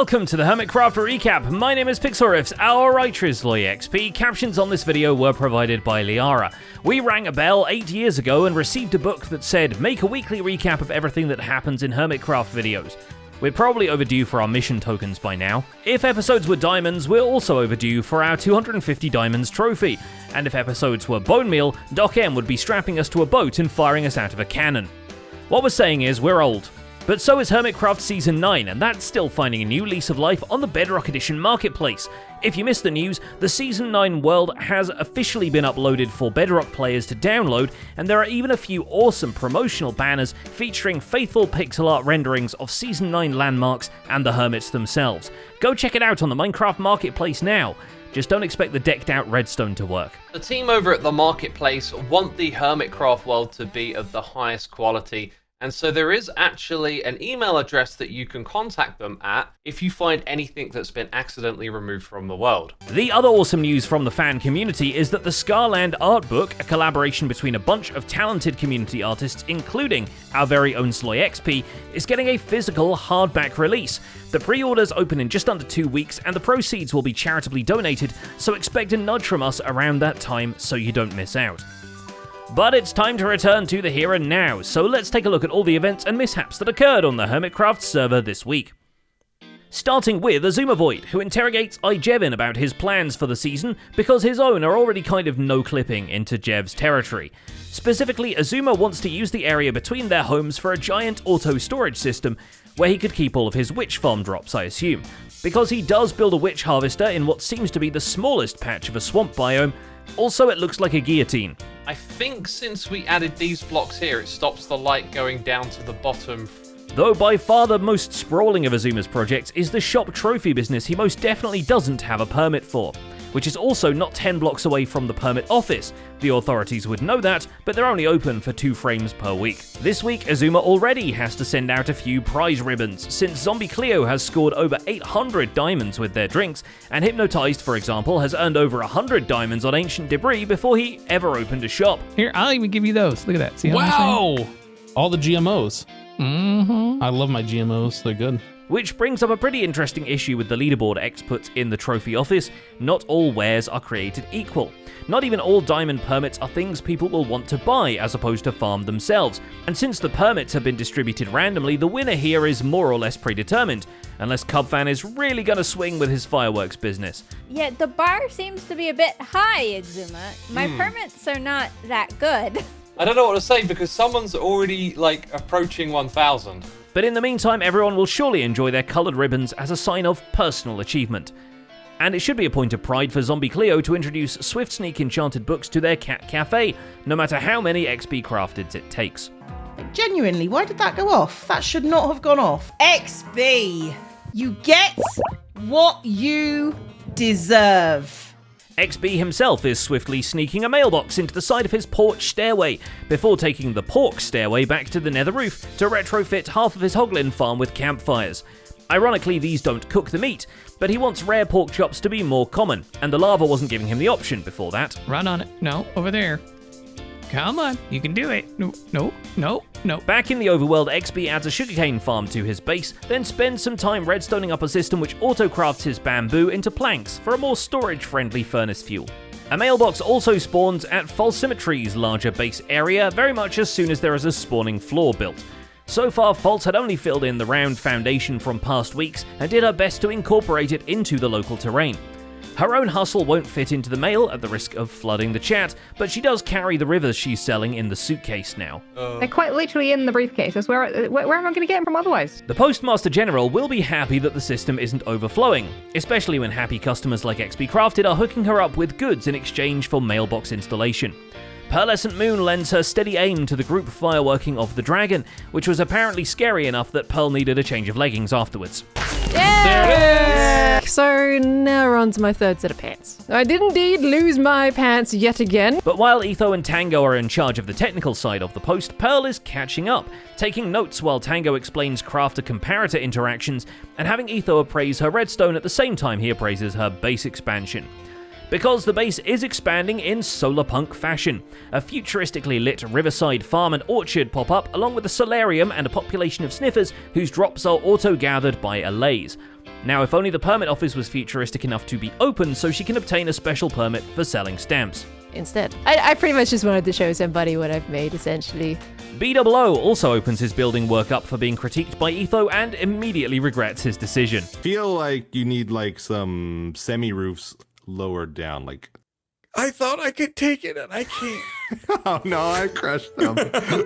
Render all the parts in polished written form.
Welcome to the Hermitcraft recap. My name is Pixelriffs, our writer is LoyXP. Captions on this video were provided by Liara. We rang a bell 8 years ago and received a book that said, make a weekly recap of everything that happens in Hermitcraft videos. We're probably overdue for our mission tokens by now. If episodes were diamonds, we're also overdue for our 250 diamonds trophy. And if episodes were bone meal, Doc M would be strapping us to a boat and firing us out of a cannon. What we're saying is, we're old. But so is Hermitcraft Season 9, and that's still finding a new lease of life on the Bedrock Edition marketplace. If you missed the news, the Season 9 world has officially been uploaded for Bedrock players to download, and there are even a few awesome promotional banners featuring faithful pixel art renderings of Season 9 landmarks and the hermits themselves. Go check it out on the Minecraft marketplace now. Just don't expect the decked out redstone to work. The team over at the marketplace want the Hermitcraft world to be of the highest quality. And so there is actually an email address that you can contact them at if you find anything that's been accidentally removed from the world. The other awesome news from the fan community is that the Scarland art book, a collaboration between a bunch of talented community artists, including our very own LoyXP, is getting a physical hardback release. The pre-orders open in just under 2 weeks, and the proceeds will be charitably donated, so expect a nudge from us around that time so you don't miss out. But it's time to return to the here and now, so let's take a look at all the events and mishaps that occurred on the Hermitcraft server this week. Starting with Azuma Void, who interrogates iJevin about his plans for the season because his own are already kind of no-clipping into Jev's territory. Specifically, Azuma wants to use the area between their homes for a giant auto-storage system where he could keep all of his witch farm drops, I assume. Because he does build a witch harvester in what seems to be the smallest patch of a swamp biome. Also, it looks like a guillotine. I think since we added these blocks here, it stops the light going down to the bottom. Though by far the most sprawling of Azuma's projects is the shop trophy business he most definitely doesn't have a permit for, which is also not 10 blocks away from the permit office. The authorities would know that, but they're only open for 2 frames per week. This week, Azuma already has to send out a few prize ribbons, since Zombie Cleo has scored over 800 diamonds with their drinks, and Hypnotized, for example, has earned over 100 diamonds on Ancient Debris before he ever opened a shop. Here, I'll even give you those. Look at that. See how Wow! All the GMOs. Mm-hmm. I love my GMOs. They're good. Which brings up a pretty interesting issue with the leaderboard X puts in the trophy office. Not all wares are created equal. Not even all diamond permits are things people will want to buy as opposed to farm themselves. And since the permits have been distributed randomly, the winner here is more or less predetermined, unless Cubfan is really gonna swing with his fireworks business. Yeah, the bar seems to be a bit high, Azuma. My permits are not that good. I don't know what to say because someone's already approaching 1,000. But in the meantime, everyone will surely enjoy their coloured ribbons as a sign of personal achievement. And it should be a point of pride for Zombie Cleo to introduce Swift Sneak enchanted books to their cat cafe, no matter how many XP crafted it takes. Genuinely, why did that go off? That should not have gone off. XB! You get what you deserve. XB himself is swiftly sneaking a mailbox into the side of his porch stairway, before taking the pork stairway back to the nether roof to retrofit half of his hoglin farm with campfires. Ironically, these don't cook the meat, but he wants rare pork chops to be more common, and the lava wasn't giving him the option before that. Run on it. No, over there. Come on, you can do it. No, no, no, no. Back in the overworld, XB adds a sugarcane farm to his base, then spends some time redstoning up a system which auto-crafts his bamboo into planks for a more storage-friendly furnace fuel. A mailbox also spawns at False Symmetry's larger base area very much as soon as there is a spawning floor built. So far, False had only filled in the round foundation from past weeks and did her best to incorporate it into the local terrain. Her own hustle won't fit into the mail at the risk of flooding the chat, but she does carry the rivers she's selling in the suitcase now. They're quite literally in the briefcases. Where am I going to get them from otherwise? The Postmaster General will be happy that the system isn't overflowing, especially when happy customers like XP Crafted are hooking her up with goods in exchange for mailbox installation. Pearlescent Moon lends her steady aim to the group fireworking of the dragon, which was apparently scary enough that Pearl needed a change of leggings afterwards. Yeah! So now we're on to my third set of pants. I did indeed lose my pants yet again. But while Etho and Tango are in charge of the technical side of the post, Pearl is catching up, taking notes while Tango explains crafter-comparator interactions, and having Etho appraise her redstone at the same time he appraises her base expansion. because the base is expanding in solar punk fashion. A futuristically lit riverside farm and orchard pop up, along with a solarium and a population of sniffers whose drops are auto-gathered by allays. Now, if only the permit office was futuristic enough to be open so she can obtain a special permit for selling stamps. Instead, I pretty much just wanted to show somebody what I've made, essentially. BOO also opens his building work up for being critiqued by Etho and immediately regrets his decision. Feel like you need like some semi-roofs lowered down, like I thought I could take it and I can't. oh no, I crushed them.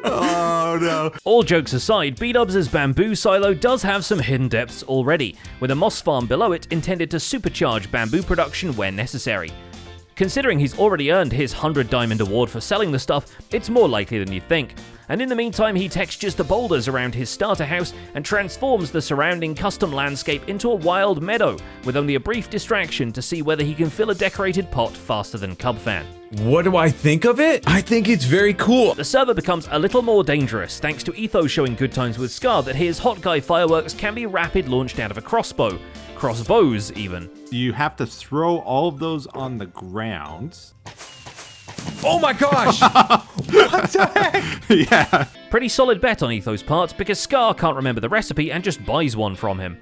Oh no. All jokes aside, B-Dubs' bamboo silo does have some hidden depths already, with a moss farm below it intended to supercharge bamboo production where necessary. Considering he's already earned his 100 Diamond Award for selling the stuff, it's more likely than you'd think. And in the meantime, he textures the boulders around his starter house and transforms the surrounding custom landscape into a wild meadow, with only a brief distraction to see whether he can fill a decorated pot faster than Cubfan. What do I think of it? I think it's very cool. The server becomes a little more dangerous thanks to Etho showing good times with Scar that his hot guy fireworks can be rapid launched out of a crossbow. Crossbows, even. You have to throw all of those on the ground. Oh my gosh! What the heck? Yeah. Pretty solid bet on Etho's part, because Scar can't remember the recipe and just buys one from him.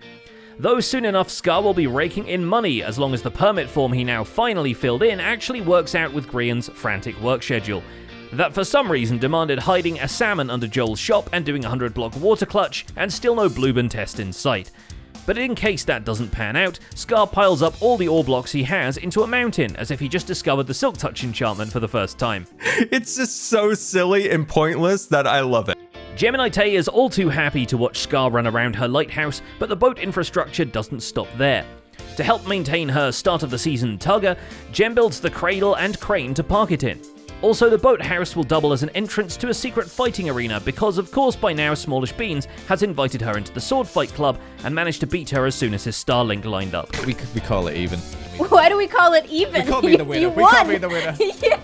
Though soon enough Scar will be raking in money as long as the permit form he now finally filled in actually works out with Grian's frantic work schedule. That for some reason demanded hiding a salmon under Joel's shop and doing a 100-block water clutch, and still no Blueburn test in sight. But in case that doesn't pan out, Scar piles up all the ore blocks he has into a mountain, as if he just discovered the Silk Touch enchantment for the first time. It's just so silly and pointless that I love it. Gemini Tay is all too happy to watch Scar run around her lighthouse, but the boat infrastructure doesn't stop there. To help maintain her start-of-the-season tugger, Gem builds the cradle and crane to park it in. Also, the boathouse will double as an entrance to a secret fighting arena because, of course, by now Smallish Beans has invited her into the sword fight club and managed to beat her as soon as his Starlink lined up. We call it even. Why do we call it even? We can't be the winner. We can't be the winner. Yeah.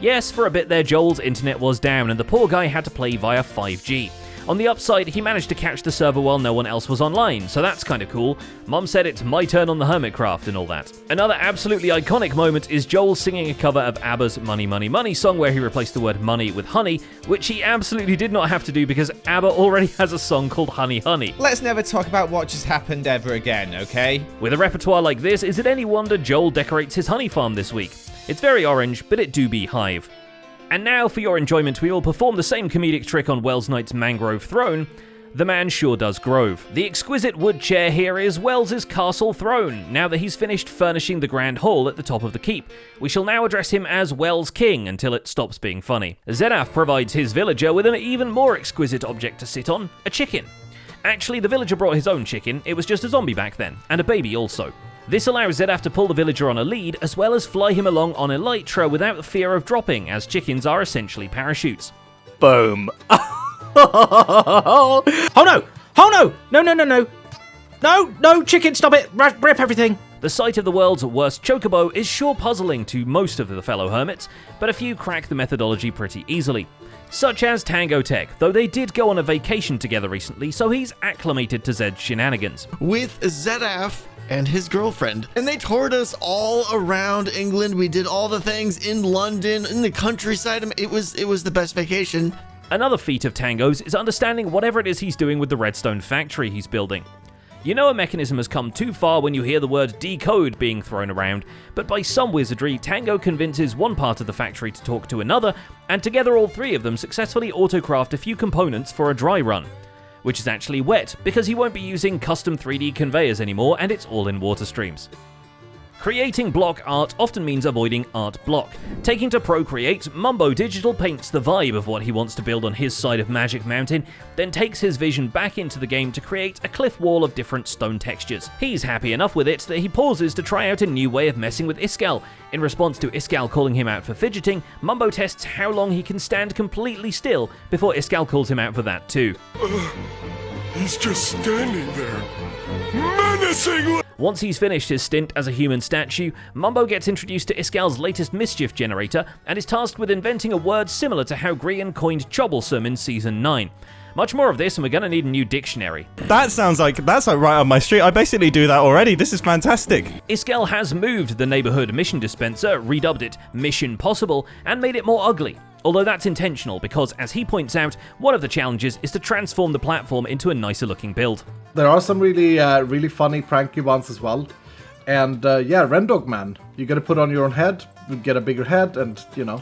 Yes, for a bit there, Joel's internet was down and the poor guy had to play via 5G. On the upside, he managed to catch the server while no one else was online, so that's kinda cool. Mum said it's my turn on the Hermitcraft and all that. Another absolutely iconic moment is Joel singing a cover of ABBA's Money Money Money song where he replaced the word money with honey, which he absolutely did not have to do because ABBA already has a song called Honey Honey. Let's never talk about what just happened ever again, okay? With a repertoire like this, is it any wonder Joel decorates his honey farm this week? It's very orange, but it do be hive. And now, for your enjoyment, we will perform the same comedic trick on Wells Knight's Mangrove Throne. The man sure does grove. The exquisite wood chair here is Wells's castle throne, now that he's finished furnishing the grand hall at the top of the keep. We shall now address him as Wells King until it stops being funny. Zedaf provides his villager with an even more exquisite object to sit on, a chicken. Actually, the villager brought his own chicken, it was just a zombie back then, and a baby also. This allows Zedaf to pull the villager on a lead, as well as fly him along on elytra without the fear of dropping, as chickens are essentially parachutes. Boom. Oh no! Oh no! No, no, no, no! No, no, chicken, stop it! Rip everything! The sight of the world's worst chocobo is sure puzzling to most of the fellow hermits, but a few crack the methodology pretty easily. Such as Tango Tech, though they did go on a vacation together recently, so he's acclimated to Zed's shenanigans. With Zedaf and his girlfriend, and they toured us all around England. We did all the things in London, in the countryside. It was the best vacation. Another feat of Tango's is understanding whatever it is he's doing with the redstone factory he's building. You know a mechanism has come too far when you hear the word decode being thrown around, but by some wizardry, Tango convinces one part of the factory to talk to another, and together all three of them successfully autocraft a few components for a dry run. Which is actually wet, because he won't be using custom 3D conveyors anymore, and it's all in water streams. Creating block art often means avoiding art block. Taking to Procreate, Mumbo Digital paints the vibe of what he wants to build on his side of Magic Mountain, then takes his vision back into the game to create a cliff wall of different stone textures. He's happy enough with it that he pauses to try out a new way of messing with Iskall. In response to Iskall calling him out for fidgeting, Mumbo tests how long he can stand completely still before Iskall calls him out for that too. He's just standing there, menacingly. Once he's finished his stint as a human statue, Mumbo gets introduced to Iskall's latest mischief generator and is tasked with inventing a word similar to how Grian coined troublesome in Season 9. Much more of this, and we're going to need a new dictionary. That sounds like that's like right on my street. I basically do that already. This is fantastic. Iskel has moved the neighborhood mission dispenser, redubbed it Mission Possible, and made it more ugly. Although that's intentional because, as he points out, one of the challenges is to transform the platform into a nicer looking build. There are some really funny pranky ones as well. And yeah, Rendog Man, you gotta put on your own head, you get a bigger head, and you know.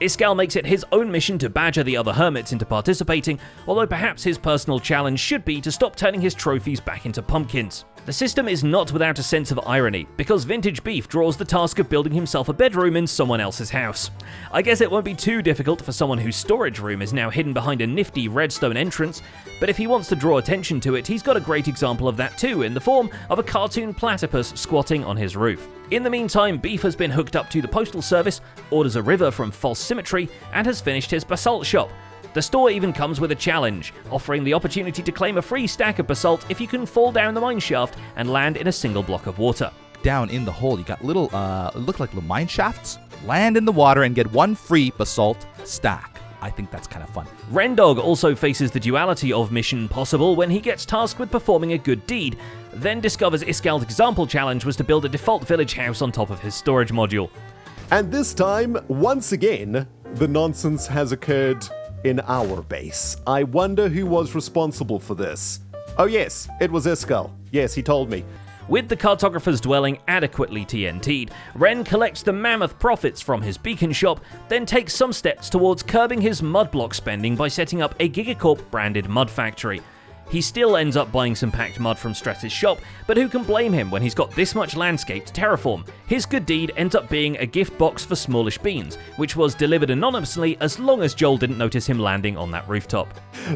Iskel makes it his own mission to badger the other hermits into participating, although perhaps his personal challenge should be to stop turning his trophies back into pumpkins. The system is not without a sense of irony, because Vintage Beef draws the task of building himself a bedroom in someone else's house. I guess it won't be too difficult for someone whose storage room is now hidden behind a nifty redstone entrance, but if he wants to draw attention to it, he's got a great example of that too, in the form of a cartoon platypus squatting on his roof. In the meantime, Beef has been hooked up to the postal service, orders a river from False Symmetry, and has finished his basalt shop. The store even comes with a challenge, offering the opportunity to claim a free stack of basalt if you can fall down the mine shaft and land in a single block of water. Down in the hole, you got little, look like little mine shafts. Land in the water and get one free basalt stack. I think that's kind of fun. Rendog also faces the duality of Mission Possible when he gets tasked with performing a good deed, then discovers Iskel's example challenge was to build a default village house on top of his storage module. And this time, once again, the nonsense has occurred in our base. I wonder who was responsible for this. Oh yes, it was Iskel. Yes, he told me. With the cartographer's dwelling adequately TNT'd, Ren collects the mammoth profits from his beacon shop, then takes some steps towards curbing his mud block spending by setting up a Gigacorp branded mud factory. He still ends up buying some packed mud from Stress's shop, but who can blame him when he's got this much landscape to terraform? His good deed ends up being a gift box for Smallish Beans, which was delivered anonymously as long as Joel didn't notice him landing on that rooftop.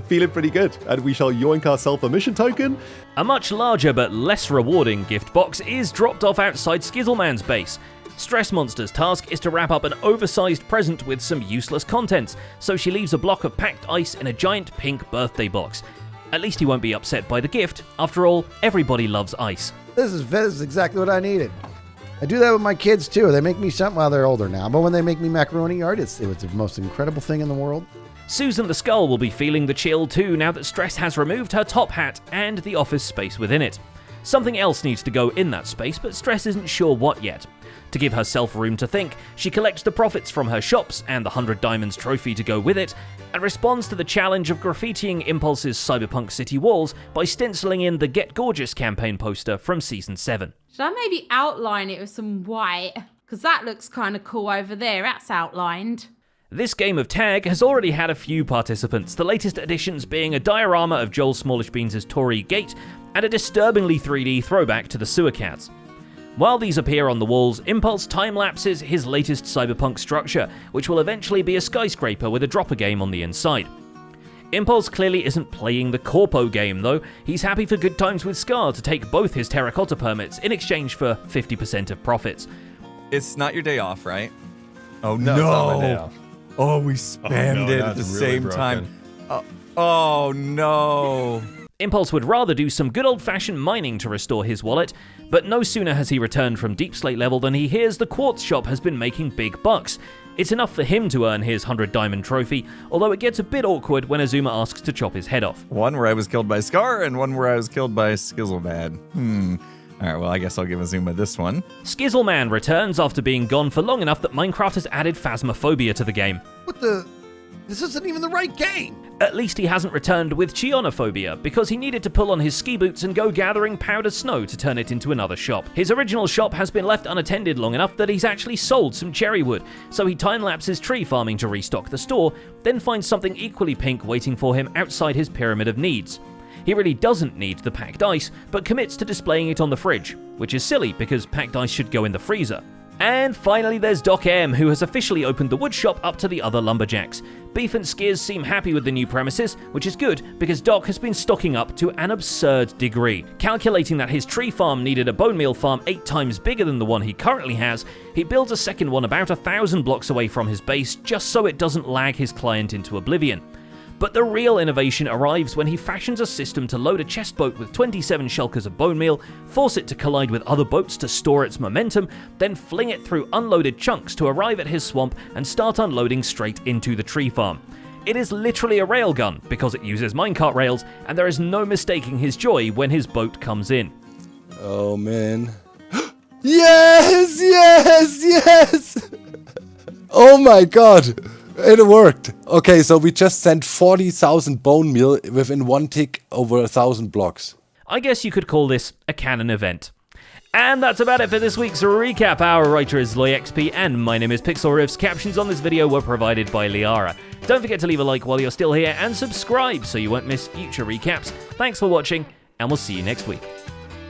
Feeling pretty good, and we shall yoink ourselves a mission token. A much larger but less rewarding gift box is dropped off outside Skizzleman's base. Stress Monster's task is to wrap up an oversized present with some useless contents, so she leaves a block of packed ice in a giant pink birthday box. At least he won't be upset by the gift. After all, everybody loves ice. This is exactly what I needed. I do that with my kids too. They make me something while they're older now, but when they make me macaroni art, it was the most incredible thing in the world. Susan the Skull will be feeling the chill too now that Stress has removed her top hat and the office space within it. Something else needs to go in that space, but Stress isn't sure what yet. To give herself room to think, she collects the profits from her shops and the 100 Diamonds trophy to go with it, and responds to the challenge of graffitiing Impulse's cyberpunk city walls by stenciling in the Get Gorgeous campaign poster from Season 7. Should I maybe outline it with some white? Because that looks kind of cool over there. That's outlined. This game of tag has already had a few participants, the latest additions being a diorama of Joel Smallish Beans' Tory Gate and a disturbingly 3D throwback to the Sewer Cats. While these appear on the walls, Impulse time-lapses his latest cyberpunk structure, which will eventually be a skyscraper with a dropper game on the inside. Impulse clearly isn't playing the Corpo game though. He's happy for good times with Scar to take both his terracotta permits in exchange for 50% of profits. It's not your day off, right? Oh No, no! it's not my day off. Oh, we spammed it at the same time. Oh no! Impulse would rather do some good old-fashioned mining to restore his wallet, but no sooner has he returned from Deep Slate level than he hears the Quartz shop has been making big bucks. It's enough for him to earn his 100 Diamond trophy, although it gets a bit awkward when Azuma asks to chop his head off. One where I was killed by Scar, and one where I was killed by Skizzlemad. Alright, well, I guess I'll give Azuma this one. Skizzleman returns after being gone for long enough that Minecraft has added phasmophobia to the game. What the? This isn't even the right game. At least he hasn't returned with Chionophobia, because he needed to pull on his ski boots and go gathering powdered snow to turn it into another shop. His original shop has been left unattended long enough that he's actually sold some cherry wood, so he time-lapses tree farming to restock the store, then finds something equally pink waiting for him outside his pyramid of needs. He really doesn't need the packed ice, but commits to displaying it on the fridge, which is silly because packed ice should go in the freezer. And finally there's Doc M, who has officially opened the wood shop up to the other lumberjacks. Beef and Skiz seem happy with the new premises, which is good because Doc has been stocking up to an absurd degree. Calculating that his tree farm needed a bone meal farm 8 times bigger than the one he currently has, he builds a second one about 1,000 blocks away from his base just so it doesn't lag his client into oblivion. But the real innovation arrives when he fashions a system to load a chest boat with 27 shulkers of bone meal, force it to collide with other boats to store its momentum, then fling it through unloaded chunks to arrive at his swamp and start unloading straight into the tree farm. It is literally a railgun because it uses minecart rails, and there is no mistaking his joy when his boat comes in. Oh man. Yes, yes, yes! Oh my god, it worked. Okay, so we just sent 40,000 bone meal within 1 tick over 1,000 blocks. I guess you could call this a canon event. And that's about it for this week's recap. Our writer is LoyXP, and my name is Pixel. Captions on this video were provided by Liara. Don't forget to leave a like while you're still here, and subscribe so you won't miss future recaps. Thanks for watching, and we'll see you next week.